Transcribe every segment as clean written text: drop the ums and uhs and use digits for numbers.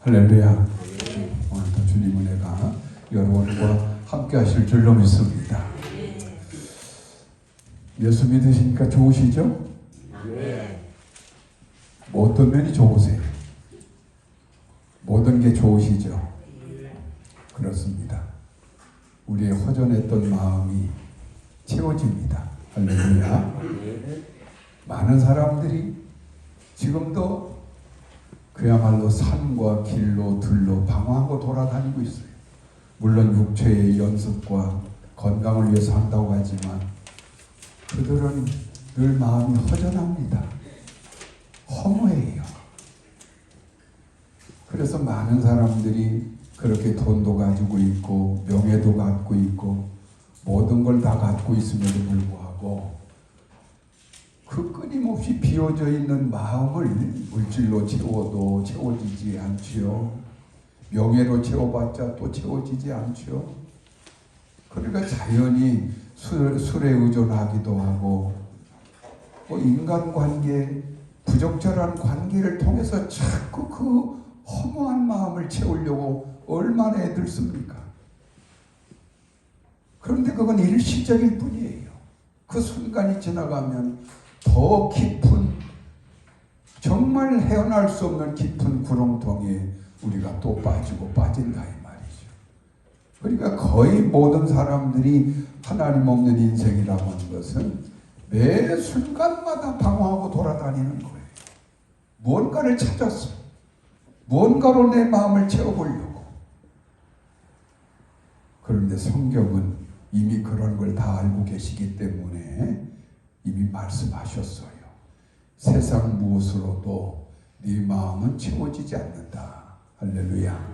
할렐루야. 오늘도 주님 은혜가 여러분과 함께 하실 줄로 믿습니다. 예수 믿으시니까 좋으시죠? 뭐 어떤 면이 좋으세요? 모든 게 좋으시죠? 그렇습니다. 우리의 허전했던 마음이 채워집니다. 할렐루야. 많은 사람들이 지금도 그야말로 산과 길로 들로 방황하고 돌아다니고 있어요. 물론 육체의 연습과 건강을 위해서 한다고 하지만 그들은 늘 마음이 허전합니다. 허무해요. 그래서 많은 사람들이 그렇게 돈도 가지고 있고 명예도 갖고 있고 모든 걸 다 갖고 있음에도 불구하고 그 끊임없이 비어져 있는 마음을 물질로 채워도 채워지지 않지요. 명예로 채워봤자 또 채워지지 않지요. 그러니까 자연히 술에 의존하기도 하고 인간관계, 부적절한 관계를 통해서 자꾸 그 허무한 마음을 채우려고 얼마나 애들습니까? 그런데 그건 일시적일 뿐이에요. 그 순간이 지나가면 더 깊은, 정말 헤어날 수 없는 깊은 구렁텅이에 우리가 또 빠지고 빠진다 이 말이죠. 그러니까 거의 모든 사람들이 하나님 없는 인생이라고 하는 것은 매 순간마다 방황하고 돌아다니는 거예요. 무언가를 찾았어. 무언가로 내 마음을 채워보려고. 그런데 성경은 이미 그런 걸 다 알고 계시기 때문에 이미 말씀하셨어요. 세상 무엇으로도 네 마음은 채워지지 않는다. 할렐루야.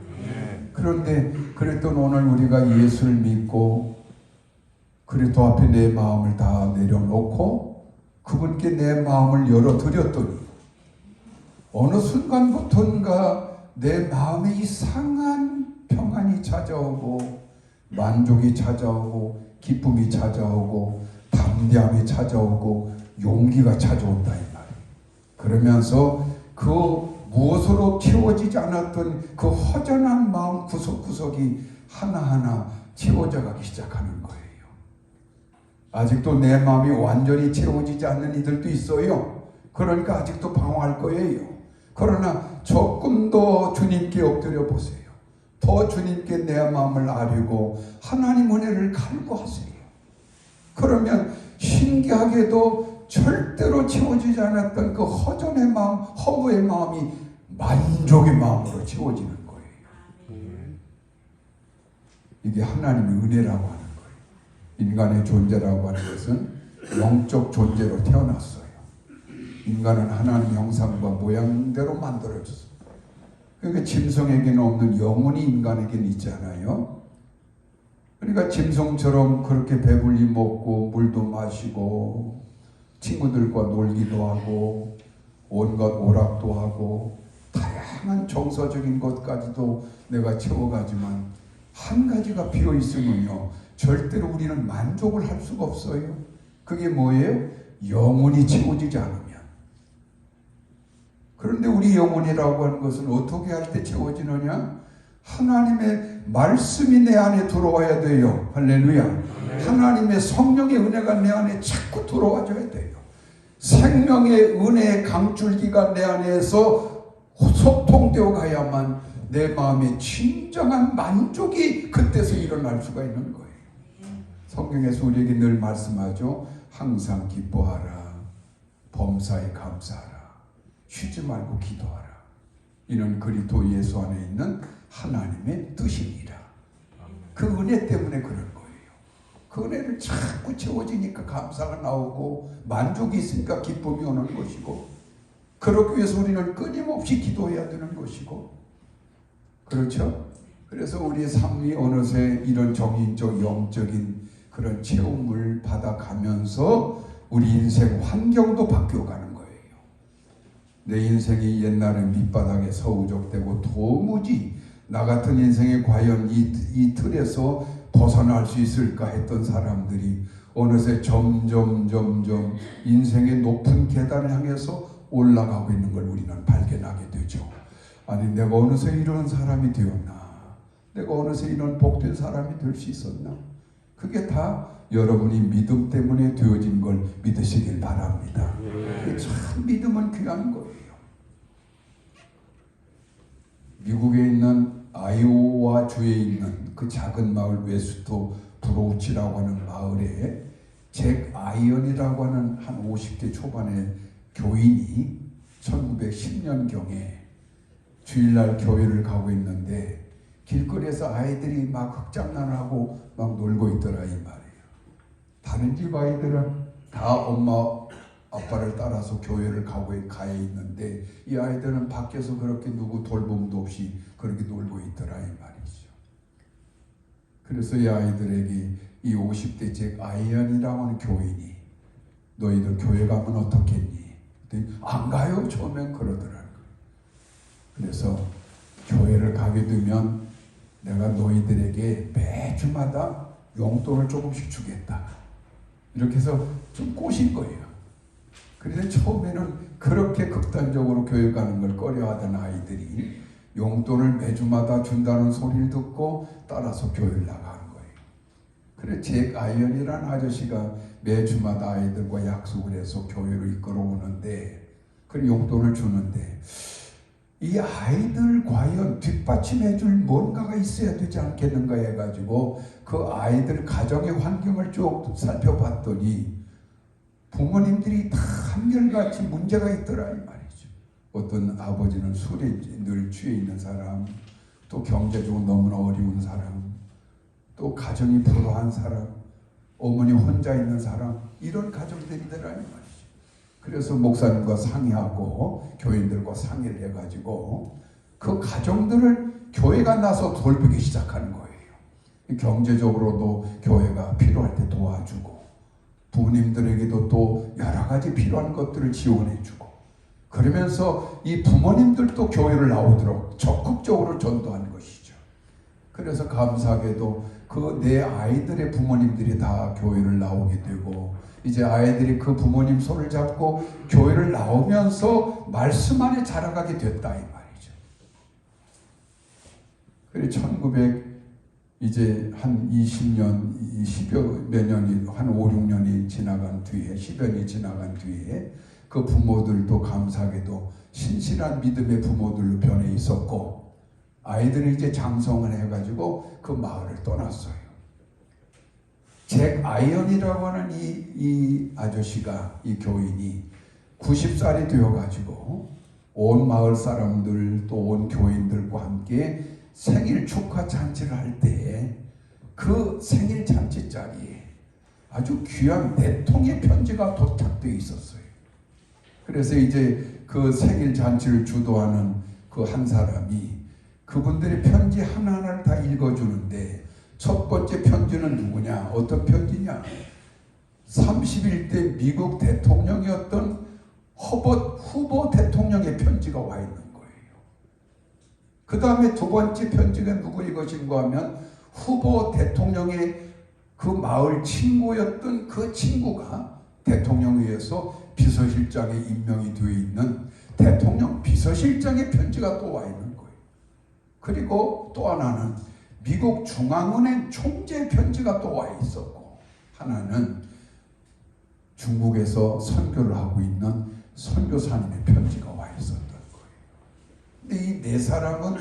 그런데 그랬던 오늘 우리가 예수를 믿고 그리스도 앞에 내 마음을 다 내려놓고 그분께 내 마음을 열어드렸더니 어느 순간부터인가 내 마음에 이상한 평안이 찾아오고 만족이 찾아오고 기쁨이 찾아오고 담대함이 찾아오고 용기가 찾아온다 이 말이에요. 그러면서 그 무엇으로 채워지지 않았던 그 허전한 마음 구석구석이 하나하나 채워져 가기 시작하는 거예요. 아직도 내 마음이 완전히 채워지지 않는 이들도 있어요. 그러니까 아직도 방황할 거예요. 그러나 조금 더 주님께 엎드려 보세요. 더 주님께 내 마음을 아뢰고 하나님 은혜를 간구하세요. 그러면 신기하게도 절대로 채워지지 않았던 그 허전의 마음, 허무의 마음이 만족의 마음으로 채워지는 거예요. 이게 하나님의 은혜라고 하는 거예요. 인간의 존재라고 하는 것은 영적 존재로 태어났어요. 인간은 하나님 형상과 모양대로 만들어졌어요. 그러니까 짐승에게는 없는 영혼이 인간에게는 있잖아요. 그러니까 짐승처럼 그렇게 배불리 먹고 물도 마시고 친구들과 놀기도 하고 온갖 오락도 하고 다양한 정서적인 것까지도 내가 채워가지만 한 가지가 비어있으면요 절대로 우리는 만족을 할 수가 없어요. 그게 뭐예요? 영혼이 채워지지 않으면. 그런데 우리 영혼이라고 하는 것은 어떻게 할 때 채워지느냐? 하나님의 말씀이 내 안에 들어와야 돼요. 할렐루야. 하나님의 성령의 은혜가 내 안에 자꾸 들어와줘야 돼요. 생명의 은혜의 강줄기가 내 안에서 소통되어 가야만 내 마음에 진정한 만족이 그때서 일어날 수가 있는 거예요. 성경에서 우리에게 늘 말씀하죠. 항상 기뻐하라. 범사에 감사하라. 쉬지 말고 기도하라. 이는 그리스도 예수 안에 있는 하나님의 뜻이니라. 그 은혜 때문에 그런 거예요. 그 은혜를 자꾸 채워지니까 감사가 나오고 만족이 있으니까 기쁨이 오는 것이고 그러기 위해서 우리는 끊임없이 기도해야 되는 것이고 그렇죠? 그래서 우리의 삶이 어느새 이런 정신적 영적인 그런 체험을 받아가면서 우리 인생 환경도 바뀌어가는 거예요. 내 인생이 옛날에 밑바닥에 서우적되고 도무지 나 같은 인생이 과연 이 틀에서 벗어날 수 있을까 했던 사람들이 어느새 점점 인생의 높은 계단을 향해서 올라가고 있는 걸 우리는 발견하게 되죠. 아니 내가 어느새 이런 사람이 되었나? 내가 어느새 이런 복된 사람이 될 수 있었나? 그게 다 여러분이 믿음 때문에 되어진 걸 믿으시길 바랍니다. 참 믿음은 귀한 거예요. 미국에 있는 아이오와 주에 있는 그 작은 마을 웨스트 브로우치라고 하는 마을에 잭 아이언이라고 하는 한 50대 초반의 교인이 1910년경에 주일날 교회를 가고 있는데 길거리에서 아이들이 막 흑장난을 하고 막 놀고 있더라 이 말이에요. 다른 집 아이들은 다 엄마 아빠를 따라서 교회를 가야 있는데 이 아이들은 밖에서 그렇게 누구 돌봄도 없이 그렇게 놀고 있더라 이 말이죠. 그래서 이 아이들에게 이 50대 잭 아이언이라고 하는 교인이 너희들 교회 가면 어떻겠니? 안 가요. 처음엔 그러더라고요. 그래서 교회를 가게 되면 내가 너희들에게 매주마다 용돈을 조금씩 주겠다. 이렇게 해서 좀 꼬신 거예요. 그래서 처음에는 그렇게 극단적으로 교회 가는 걸 꺼려하던 아이들이 용돈을 매주마다 준다는 소리를 듣고 따라서 교회를 나가는 거예요. 그래서 잭 아이언이라는 아저씨가 매주마다 아이들과 약속을 해서 교회로 이끌어 오는데 그 용돈을 주는데 이 아이들 과연 뒷받침해줄 뭔가가 있어야 되지 않겠는가 해가지고 그 아이들 가정의 환경을 쭉 살펴봤더니 부모님들이 다 한결같이 문제가 있더라 이 말이죠. 어떤 아버지는 술에 늘 취해 있는 사람, 또 경제적으로 너무나 어려운 사람, 또 가정이 불화한 사람, 어머니 혼자 있는 사람, 이런 가정들이더라 이 말이죠. 그래서 목사님과 상의하고 교인들과 상의를 해가지고 그 가정들을 교회가 나서 돌보기 시작하는 거예요. 경제적으로도 교회가 필요할 때 도와주고 부모님들에게도 또 여러 가지 필요한 것들을 지원해주고 그러면서 이 부모님들도 교회를 나오도록 적극적으로 전도하는 것이죠. 그래서 감사하게도 그 내 아이들의 부모님들이 다 교회를 나오게 되고 이제 아이들이 그 부모님 손을 잡고 교회를 나오면서 말씀 안에 자라가게 됐다 이 말이죠. 그래서 1900 이제 한 20년, 10여 몇 년이 한 5, 6년이 지나간 뒤에 10여 년이 지나간 뒤에 그 부모들도 감사하게도 신실한 믿음의 부모들로 변해 있었고 아이들은 이제 장성을 해가지고 그 마을을 떠났어요. 잭 아이언이라고 하는 이 아저씨가 이 교인이 90살이 되어가지고 온 마을 사람들 또 온 교인들과 함께 생일 축하 잔치를 할 때 그 생일 잔치 자리에 아주 귀한 4통의 편지가 도착되어 있었어요. 그래서 이제 그 생일 잔치를 주도하는 그 한 사람이 그분들의 편지 하나하나를 다 읽어주는데 첫 번째 편지는 누구냐? 어떤 편지냐? 31대 미국 대통령이었던 허버트 후보 대통령의 편지가 와 있는 거예요. 그 다음에 두 번째 편지가 누구의 것인가 하면 후보 대통령의 그 마을 친구였던 그 친구가 대통령에 의해서 비서실장에 임명이 되어 있는 대통령 비서실장의 편지가 또 와 있는 거예요. 그리고 또 하나는 미국 중앙은행 총재 편지가 또 와 있었고 하나는 중국에서 선교를 하고 있는 선교사님의 편지가 와 있었던 거예요. 근데 이 네 사람은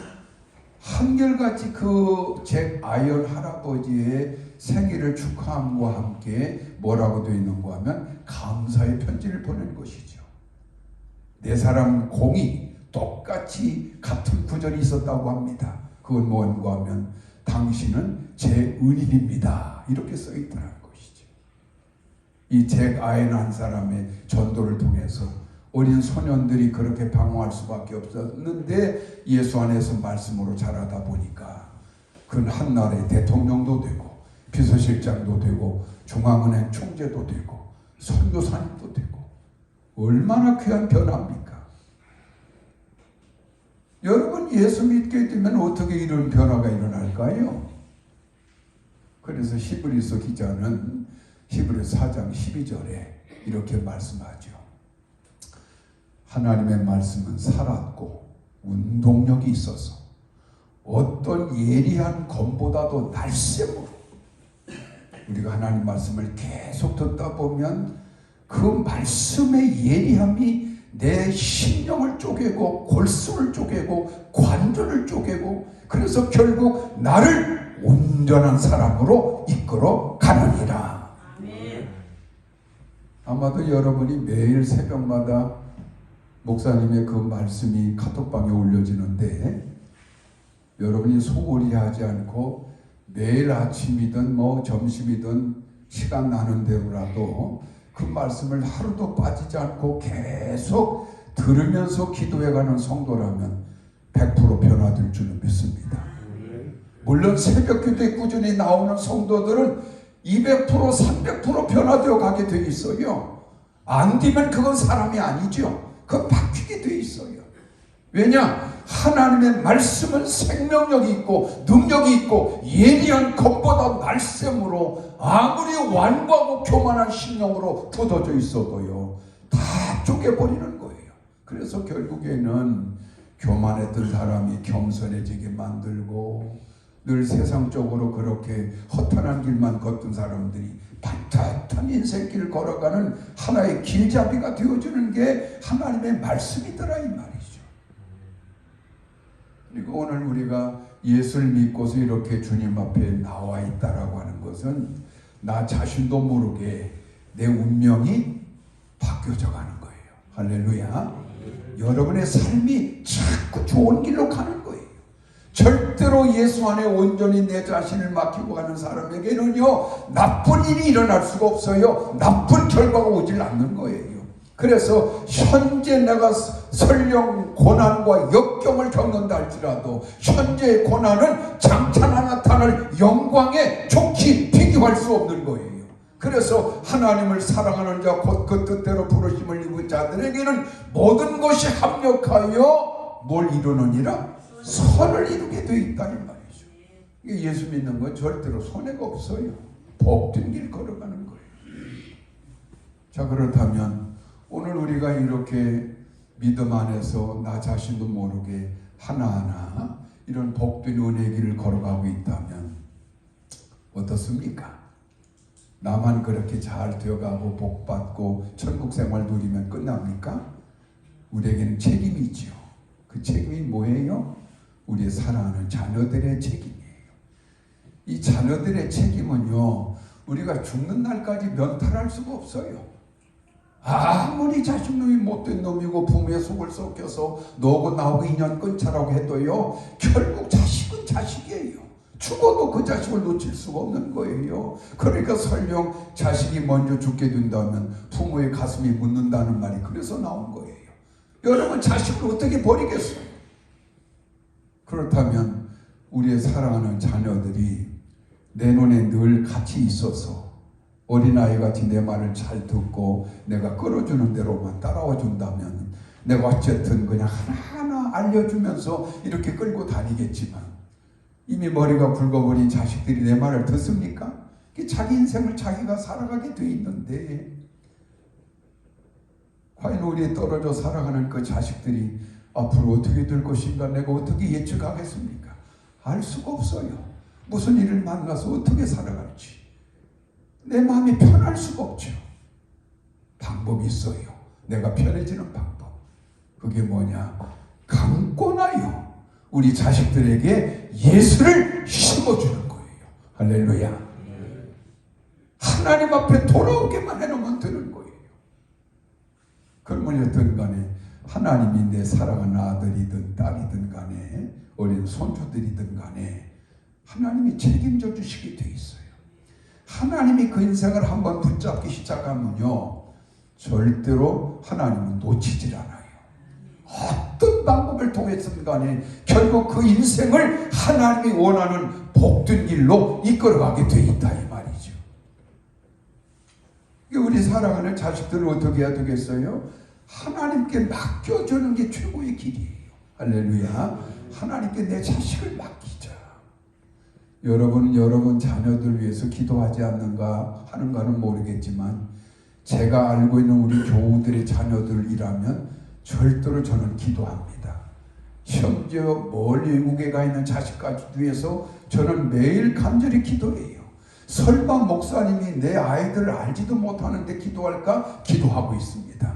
한결같이 그 잭 아이언 할아버지의 생일을 축하함과 함께 뭐라고 되어 있는가 하면 감사의 편지를 보낸 것이죠. 네 사람 공이 똑같이 같은 구절이 있었다고 합니다. 그건 뭔가 하면 당신은 제 은인입니다. 이렇게 써 있더라는 것이죠. 이 잭 아이언 한 사람의 전도를 통해서 어린 소년들이 그렇게 방황할 수밖에 없었는데 예수 안에서 말씀으로 자라다 보니까 그는 한나라의 대통령도 되고 비서실장도 되고 중앙은행 총재도 되고 선교사님도 되고 얼마나 귀한 변화입니까? 여러분 예수 믿게 되면 어떻게 이런 변화가 일어날까요? 그래서 히브리서 기자는 히브리서 4장 12절에 이렇게 말씀하죠. 하나님의 말씀은 살았고 운동력이 있어서 어떤 예리한 검보다도 날쌔므로 우리가 하나님 말씀을 계속 듣다 보면 그 말씀의 예리함이 내 심령을 쪼개고 골수를 쪼개고 관절을 쪼개고 그래서 결국 나를 온전한 사람으로 이끌어 가느니라. 아마도 여러분이 매일 새벽마다 목사님의 그 말씀이 카톡방에 올려지는데 여러분이 소홀히 하지 않고 매일 아침이든 점심이든 시간 나는 대로라도 그 말씀을 하루도 빠지지 않고 계속 들으면서 기도해가는 성도라면 100% 변화될 줄은 믿습니다. 물론 새벽 기도에 꾸준히 나오는 성도들은 200% 300% 변화되어 가게 돼 있어요. 안 되면 그건 사람이 아니죠. 그건 바뀌게 돼 있어요. 왜냐? 하나님의 말씀은 생명력이 있고 능력이 있고 예리한 검보다 날쌔므로 아무리 완고하고 교만한 심령으로 뜯어져 있어도요 다 쪼개버리는 거예요. 그래서 결국에는 교만했던 사람이 겸손해지게 만들고 늘 세상적으로 그렇게 허탄한 길만 걷던 사람들이 반듯한 인생길을 걸어가는 하나의 길잡이가 되어주는 게 하나님의 말씀이더라 이 말이죠. 그리고 오늘 우리가 예수를 믿고서 이렇게 주님 앞에 나와 있다라고 하는 것은 나 자신도 모르게 내 운명이 바뀌어져 가는 거예요. 할렐루야. 여러분의 삶이 자꾸 좋은 길로 가는 거예요. 절대로 예수 안에 온전히 내 자신을 맡기고 가는 사람에게는요 나쁜 일이 일어날 수가 없어요. 나쁜 결과가 오질 않는 거예요. 그래서 현재 내가 설령 고난과 역경을 겪는다 할지라도 현재의 고난은 장차나 나타날 영광에 좋게 비교할 수 없는 거예요. 그래서 하나님을 사랑하는 자 곧 그 뜻대로 부르심을 입은 자들에게는 모든 것이 합력하여 뭘 이루느니라? 선을 이루게 되어 있다 이 말이죠. 예수 믿는 건 절대로 손해가 없어요. 복된 길 걸어가는 거예요. 자, 그렇다면 오늘 우리가 이렇게 믿음 안에서 나 자신도 모르게 하나하나 이런 복된 은혜의 길을 걸어가고 있다면 어떻습니까? 나만 그렇게 잘 되어가고 복받고 천국 생활 누리면 끝납니까? 우리에게는 책임이 있죠. 그 책임이 뭐예요? 우리의 사랑하는 자녀들의 책임이에요. 이 자녀들의 책임은요 우리가 죽는 날까지 면탈할 수가 없어요. 아무리 자식놈이 못된 놈이고 부모의 속을 썩혀서 너고 나오고 인연 끊자라고 해도요 결국 자식은 자식이에요. 죽어도 그 자식을 놓칠 수가 없는 거예요. 그러니까 설령 자식이 먼저 죽게 된다면 부모의 가슴이 묻는다는 말이 그래서 나온 거예요. 여러분 자식을 어떻게 버리겠어요? 그렇다면 우리의 사랑하는 자녀들이 내 눈에 늘 같이 있어서 어린아이같이 내 말을 잘 듣고 내가 끌어주는 대로만 따라와 준다면 내가 어쨌든 그냥 하나하나 알려주면서 이렇게 끌고 다니겠지만 이미 머리가 굵어버린 자식들이 내 말을 듣습니까? 자기 인생을 자기가 살아가게 돼 있는데 과연 우리에 떨어져 살아가는 그 자식들이 앞으로 어떻게 될 것인가 내가 어떻게 예측하겠습니까? 알 수가 없어요. 무슨 일을 만나서 어떻게 살아갈지 내 마음이 편할 수가 없죠. 방법이 있어요. 내가 편해지는 방법. 그게 뭐냐? 강권하여 우리 자식들에게 예수를 심어주는 거예요. 할렐루야. 하나님 앞에 돌아오게만 해놓으면 되는 거예요. 그러면 여튼 간에 하나님이 내 사랑하는 아들이든 딸이든 간에 어린 손주들이든 간에 하나님이 책임져 주시게 돼 있어요. 하나님이 그 인생을 한번 붙잡기 시작하면요 절대로 하나님은 놓치질 않아요. 어떤 방법을 통해서든 간에 결국 그 인생을 하나님이 원하는 복된 길로 이끌어가게 돼 있다 이 말이죠. 우리 사랑하는 자식들을 어떻게 해야 되겠어요? 하나님께 맡겨주는 게 최고의 길이에요. 할렐루야. 하나님께 내 자식을 맡기자. 여러분은 여러분 자녀들 위해서 기도하지 않는가 하는가는 모르겠지만 제가 알고 있는 우리 교우들의 자녀들이라면 절대로 저는 기도합니다. 심지어 멀리 외국에 가 있는 자식까지 위해서 저는 매일 간절히 기도해요. 설마 목사님이 내 아이들을 알지도 못하는데 기도할까? 기도하고 있습니다.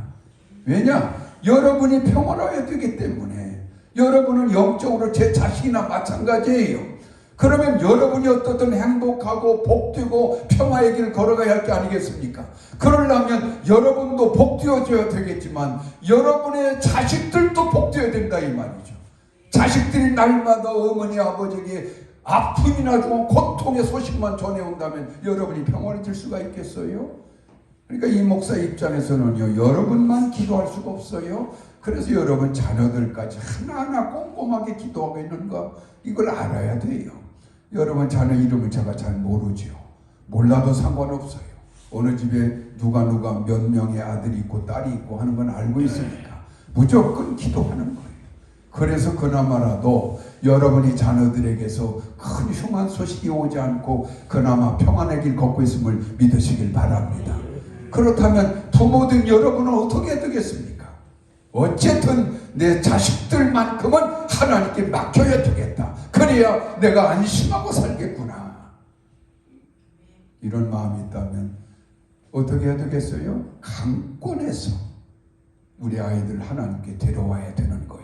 왜냐? 여러분이 평안해야 되기 때문에. 여러분은 영적으로 제 자식이나 마찬가지예요. 그러면 여러분이 어떻든 행복하고 복되고 평화의 길 걸어가야 할 게 아니겠습니까? 그러려면 여러분도 복되어져야 되겠지만 여러분의 자식들도 복되어야 된다 이 말이죠. 자식들이 날마다 어머니 아버지에게 아픔이나 좀 고통의 소식만 전해온다면 여러분이 평안해질 수가 있겠어요? 그러니까 이 목사 입장에서는요, 여러분만 기도할 수가 없어요. 그래서 여러분 자녀들까지 하나하나 꼼꼼하게 기도하고 있는가, 이걸 알아야 돼요. 여러분 자녀 이름을 제가 잘 모르죠. 몰라도 상관없어요. 어느 집에 누가 몇 명의 아들이 있고 딸이 있고 하는 건 알고 있으니까 무조건 기도하는 거예요. 그래서 그나마라도 여러분이 자녀들에게서 큰 흉한 소식이 오지 않고 그나마 평안의 길 걷고 있음을 믿으시길 바랍니다. 그렇다면 부모된 여러분은 어떻게 되겠습니까? 어쨌든 내 자식들만큼은 하나님께 맡겨야 되겠다. 그래야 내가 안심하고 살겠구나. 이런 마음이 있다면 어떻게 해야 되겠어요? 강권해서 우리 아이들 하나님께 데려와야 되는 거예요.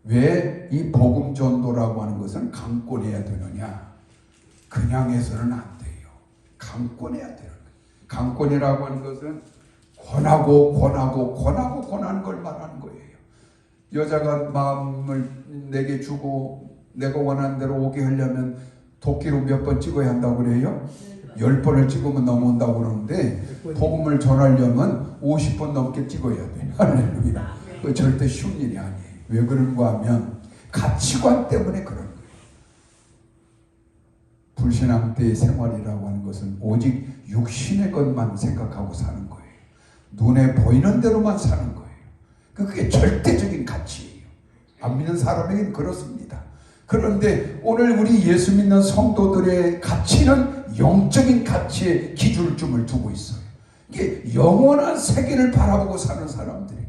왜 이 복음 전도라고 하는 것은 강권해야 되느냐? 그냥 해서는 안 돼요. 강권해야 되는 거예요. 강권이라고 하는 것은 권하는 걸 말하는 거예요. 여자가 마음을 내게 주고 내가 원하는 대로 오게 하려면 도끼로 몇 번 찍어야 한다고 그래요? 10번을 찍으면 넘어온다고 그러는데 복음을 전하려면 50번 넘게 찍어야 돼요. 할렐루야. 그 절대 쉬운 일이 아니에요. 왜 그런가 하면 가치관 때문에 그런 거예요. 불신앙 때의 생활이라고 하는 것은 오직 육신의 것만 생각하고 사는 거예요. 눈에 보이는 대로만 사는 거예요. 그게 절대적인 가치예요. 안 믿는 사람에게는 그렇습니다. 그런데 오늘 우리 예수 믿는 성도들의 가치는 영적인 가치에 기준점을 두고 있어요. 이게 영원한 세계를 바라보고 사는 사람들이.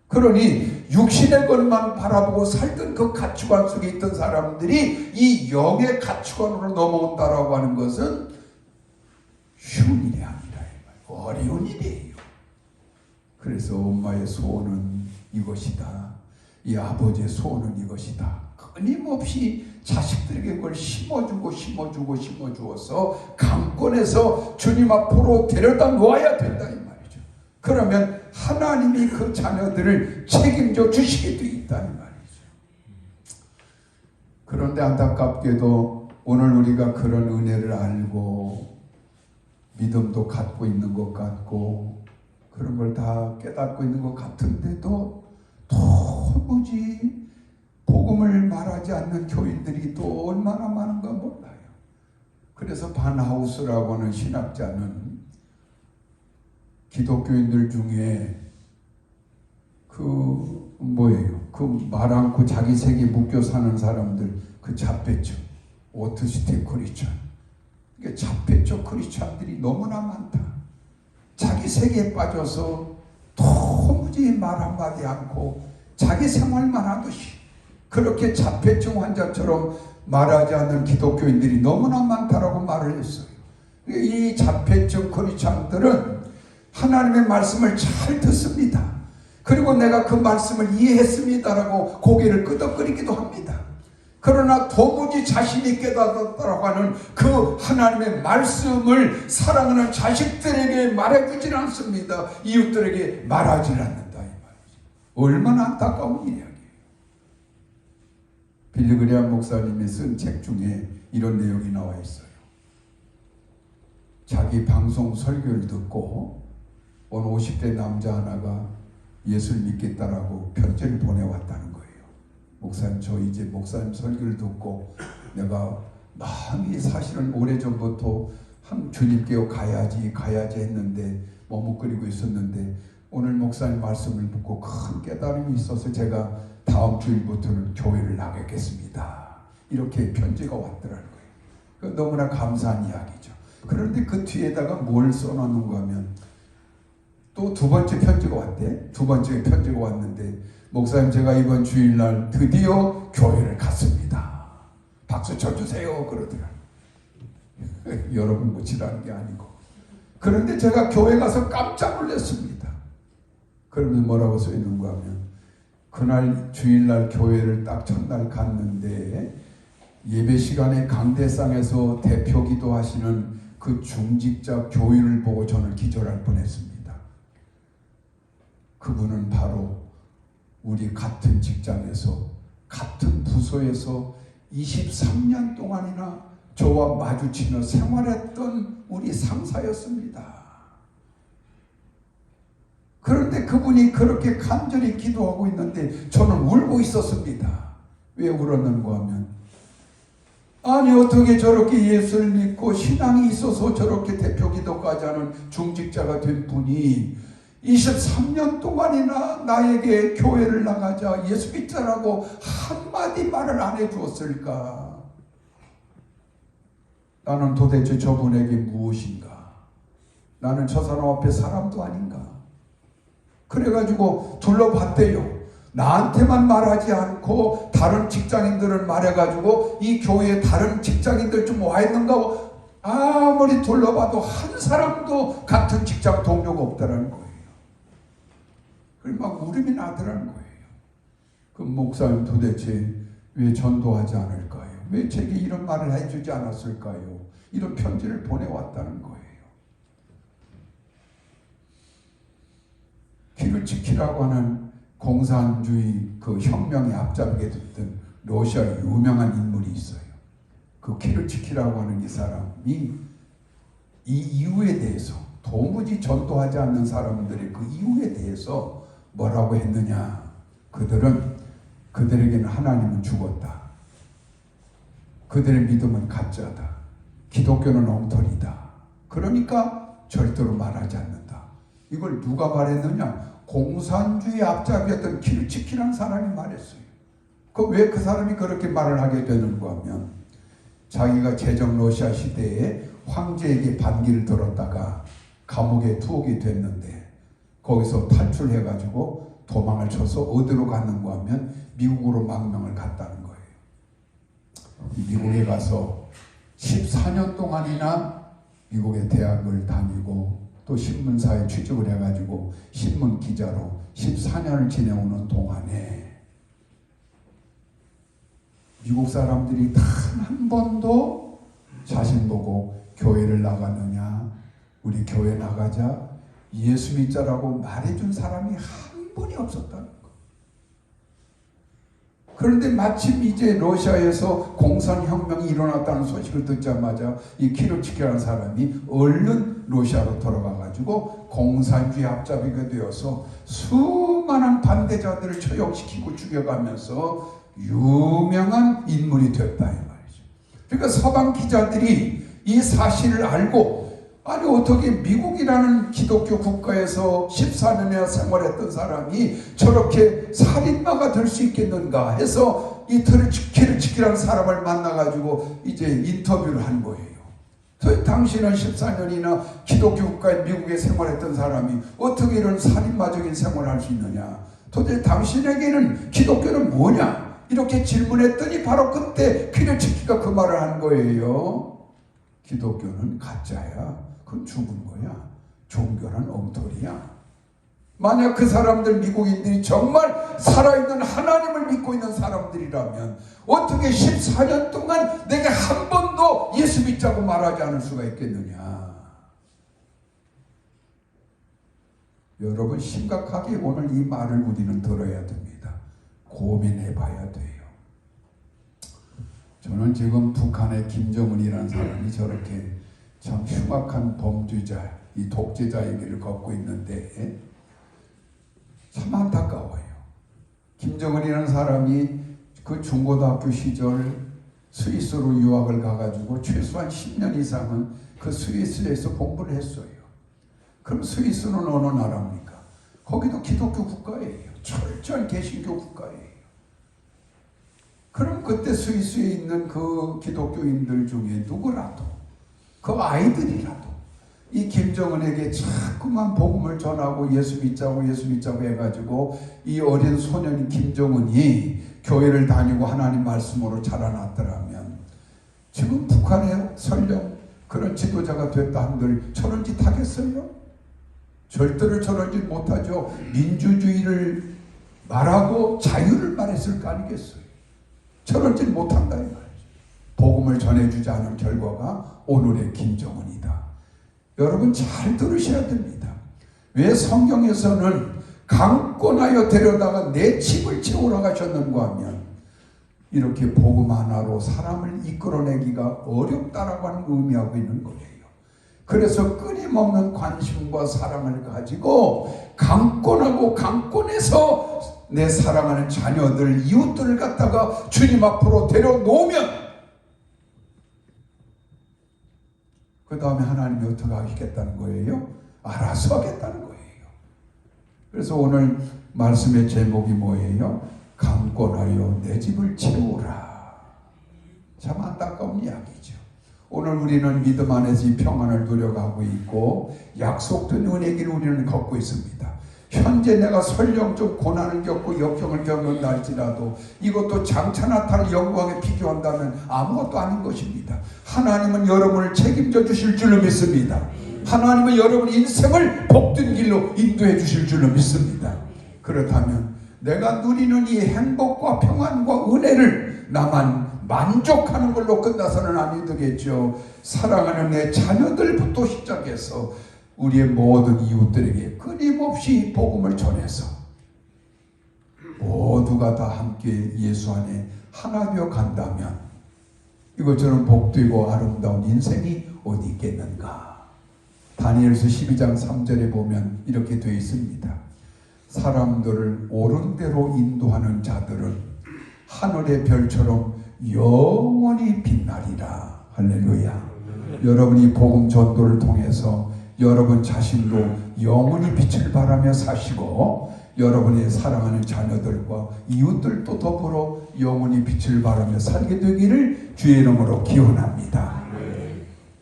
그러니 육신의 것만 바라보고 살던 그 가치관 속에 있던 사람들이 이 영의 가치관으로 넘어온다라고 하는 것은 쉬운 일이 아니라 어려운 일이에요. 그래서 엄마의 소원은 이것이다. 이 아버지의 소원은 이것이다. 끊임없이 자식들에게 그걸 심어주어서 강권해서 주님 앞으로 데려다 놓아야 된다 이 말이죠. 그러면 하나님이 그 자녀들을 책임져 주시게 돼 있다 이 말이죠. 그런데 안타깝게도 오늘 우리가 그런 은혜를 알고 믿음도 갖고 있는 것 같고 그런 걸 다 깨닫고 있는 것 같은데도 도무지 복음을 말하지 않는 교인들이 또 얼마나 많은가 몰라요. 그래서 반하우스라고 하는 신학자는 기독교인들 중에 그 말 않고 자기 세계에 묶여 사는 사람들, 그 자폐증, 오티스틱 크리스천, 그러니까 자폐적 크리스천들이 너무나 많다. 자기 세계에 빠져서 도무지 말 한마디 않고 자기 생활만 하듯이 그렇게 자폐증 환자처럼 말하지 않는 기독교인들이 너무나 많다라고 말을 했어요. 이 자폐증 크리스천들은 하나님의 말씀을 잘 듣습니다. 그리고 내가 그 말씀을 이해했습니다라고 고개를 끄덕거리기도 합니다. 그러나 도무지 자신이 깨닫았다라고 하는 그 하나님의 말씀을 사랑하는 자식들에게 말해주질 않습니다. 이웃들에게 말하지 않는다 이 말이죠. 얼마나 안타까운 이야기예요. 빌리 그레이엄 목사님이 쓴 책 중에 이런 내용이 나와 있어요. 자기 방송 설교를 듣고 어느 50대 남자 하나가 예수를 믿겠다라고 편지를 보내왔다는 거예요. 목사님, 저 이제 목사님 설교를 듣고 내가 마음이 사실은 오래전부터 주님께 가야지 했는데 머뭇거리고 있었는데 오늘 목사님 말씀을 듣고 큰 깨달음이 있어서 제가 다음 주일부터는 교회를 나가겠습니다. 이렇게 편지가 왔더라는 거예요. 너무나 감사한 이야기죠. 그런데 그 뒤에다가 뭘 써놨는가 하면 또 두 번째 편지가 왔대. 두 번째 편지가 왔는데, 목사님 제가 이번 주일날 드디어 교회를 갔습니다. 박수 쳐주세요 그러더라. 여러분 묻히라는 게 아니고. 그런데 제가 교회 가서 깜짝 놀랐습니다. 그러면서 뭐라고 써있는가 하면, 그날 주일날 교회를 딱 첫날 갔는데 예배 시간에 강대상에서 대표 기도하시는 그 중직자 교인을 보고 저는 기절할 뻔했습니다. 그분은 바로 우리 같은 직장에서 같은 부서에서 23년 동안이나 저와 마주치며 생활했던 우리 상사였습니다. 그런데 그분이 그렇게 간절히 기도하고 있는데 저는 울고 있었습니다. 왜 울었는가 하면, 아니 어떻게 저렇게 예수를 믿고 신앙이 있어서 저렇게 대표 기도까지 하는 중직자가 된 분이 23년 동안이나 나에게 교회를 나가자 예수 믿자라고 한마디 말을 안 해주었을까? 나는 도대체 저분에게 무엇인가? 나는 저 사람 앞에 사람도 아닌가? 그래가지고 둘러봤대요. 나한테만 말하지 않고 다른 직장인들은 말해가지고 이 교회에 다른 직장인들 좀 와 있는가 하고 아무리 둘러봐도 한 사람도 같은 직장 동료가 없다는 거예요. 그리고 막 울음이 나더라는 거예요. 그 목사님 도대체 왜 전도하지 않을까요? 왜 제게 이런 말을 해주지 않았을까요? 이런 편지를 보내왔다는 거예요. 길을 지키라고 하는 공산주의 그 혁명에 앞잡게 됐던 러시아의 유명한 인물이 있어요. 그 길을 지키라고 하는 이 사람이 이 이유에 대해서 도무지 전도하지 않는 사람들의 그 이유에 대해서 뭐라고 했느냐? 그들에게는 하나님은 죽었다. 그들의 믿음은 가짜다. 기독교는 엉터리다. 그러니까 절대로 말하지 않는다. 이걸 누가 말했느냐? 공산주의 앞잡이였던 길을 지키라는 사람이 말했어요. 왜 그 사람이 그렇게 말을 하게 되는가 하면, 자기가 제정 러시아 시대에 황제에게 반기를 들었다가 감옥에 투옥이 됐는데 거기서 탈출해가지고 도망을 쳐서 어디로 갔는가 하면 미국으로 망명을 갔다는 거예요. 미국에 가서 14년 동안이나 미국의 대학을 다니고 또 신문사에 취직을 해가지고 신문 기자로 14년을 지내오는 동안에 미국 사람들이 단 한 번도 자신 보고 교회를 나가느냐, 우리 교회 나가자, 예수 믿자라고 말해준 사람이 한 번이 없었다는 거. 그런데 마침 이제 러시아에서 공산혁명이 일어났다는 소식을 듣자마자 이 키르치키라는 사람이 얼른 러시아로 돌아가가지고 공산주의 앞잡이가 되어서 수많은 반대자들을 처형시키고 죽여가면서 유명한 인물이 됐다 이 말이죠. 그러니까 서방 기자들이 이 사실을 알고, 아니 어떻게 미국이라는 기독교 국가에서 14년이나 생활했던 사람이 저렇게 살인마가 될 수 있겠는가 해서 이 키르치키라는 사람을 만나가지고 이제 인터뷰를 한 거예요. 당신은 14년이나 기독교 국가에 미국에 생활했던 사람이 어떻게 이런 살인마적인 생활을 할 수 있느냐? 도대체 당신에게는 기독교는 뭐냐? 이렇게 질문했더니 바로 그때 키르치키가 그 말을 한 거예요. 기독교는 가짜야. 그건 죽은 거야. 종교는 엉터리야. 만약 그 사람들 미국인들이 정말 살아있는 하나님을 믿고 있는 사람들이라면 어떻게 14년 동안 내게 한 번도 예수 믿자고 말하지 않을 수가 있겠느냐. 여러분 심각하게 오늘 이 말을 우리는 들어야 됩니다. 고민해 봐야 돼요. 저는 지금 북한의 김정은이라는 사람이 저렇게 참 흉악한 범죄자, 이 독재자의 길을 걷고 있는데 참 안타까워요. 김정은이라는 사람이 그 중고등학교 시절 스위스로 유학을 가가지고 최소한 10년 이상은 그 스위스에서 공부를 했어요. 그럼 스위스는 어느 나라입니까? 거기도 기독교 국가예요. 철저한 개신교 국가예요. 그럼 그때 스위스에 있는 그 기독교인들 중에 누구라도, 그 아이들이라도 이 김정은에게 자꾸만 복음을 전하고 예수 믿자고 해가지고 이 어린 소년인 김정은이 교회를 다니고 하나님 말씀으로 자라났더라면 지금 북한에 설령 그런 지도자가 됐다 한들 저런 짓 하겠어요? 절대로 저런 짓 못하죠. 민주주의를 말하고 자유를 말했을 거 아니겠어요? 저런 짓 못한다 이 말이죠. 복음을 전해주지 않은 결과가 오늘의 김정은이다. 여러분 잘 들으셔야 됩니다. 왜 성경에서는 강권하여 데려다가 내 집을 채우러 가셨는가 하면 이렇게 복음 하나로 사람을 이끌어내기가 어렵다라고 하는 의미하고 있는 거예요. 그래서 끊임없는 관심과 사랑을 가지고 강권하고 강권해서 내 사랑하는 자녀들, 이웃들을 갖다가 주님 앞으로 데려놓으면 그 다음에 하나님이 어떻게 하시겠다는 거예요? 알아서 하겠다는 거예요. 그래서 오늘 말씀의 제목이 뭐예요? 강권하여 내 집을 채우라. 참 안타까운 이야기죠. 오늘 우리는 믿음 안에서 이 평안을 누려가고 있고 약속된 은혜의 길을 우리는 걷고 있습니다. 현재 내가 설령 좀 고난을 겪고 역경을 겪는다 할지라도 이것도 장차 나타날 영광에 비교한다면 아무것도 아닌 것입니다. 하나님은 여러분을 책임져 주실 줄로 믿습니다. 하나님은 여러분의 인생을 복된 길로 인도해 주실 줄로 믿습니다. 그렇다면 내가 누리는 이 행복과 평안과 은혜를 나만 만족하는 걸로 끝나서는 아니 되겠죠. 사랑하는 내 자녀들부터 시작해서 우리의 모든 이웃들에게 끊임없이 복음을 전해서 모두가 다 함께 예수 안에 하나 되어 간다면 이것처럼 복되고 아름다운 인생이 어디 있겠는가. 다니엘서 12장 3절에 보면 이렇게 되어 있습니다. 사람들을 옳은 대로 인도하는 자들은 하늘의 별처럼 영원히 빛나리라. 할렐루야. 여러분이 복음 전도를 통해서 여러분 자신도 영원히 빛을 발하며 사시고 여러분의 사랑하는 자녀들과 이웃들도 더불어 영원히 빛을 발하며 살게 되기를 주의 이름으로 기원합니다.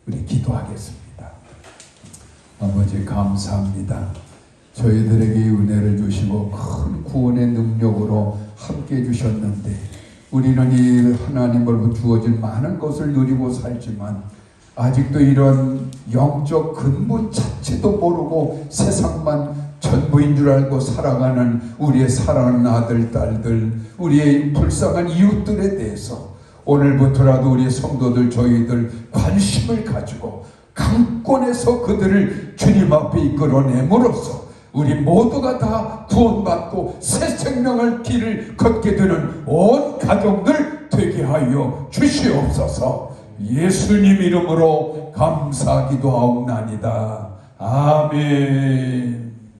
우리 기도하겠습니다. 아버지 감사합니다. 저희들에게 은혜를 주시고 큰 구원의 능력으로 함께 해주셨는데 우리는 이 하나님으로부터 주어진 많은 것을 누리고 살지만 아직도 이런 영적 근본 자체도 모르고 세상만 전부인 줄 알고 살아가는 우리의 사랑하는 아들, 딸들, 우리의 불쌍한 이웃들에 대해서 오늘부터라도 우리 성도들, 저희들 관심을 가지고 강권해서 그들을 주님 앞에 이끌어냄으로써 우리 모두가 다 구원받고 새 생명을 길을 걷게 되는 온 가정들 되게 하여 주시옵소서. 예수님 이름으로 감사기도하옵나이다. 아멘.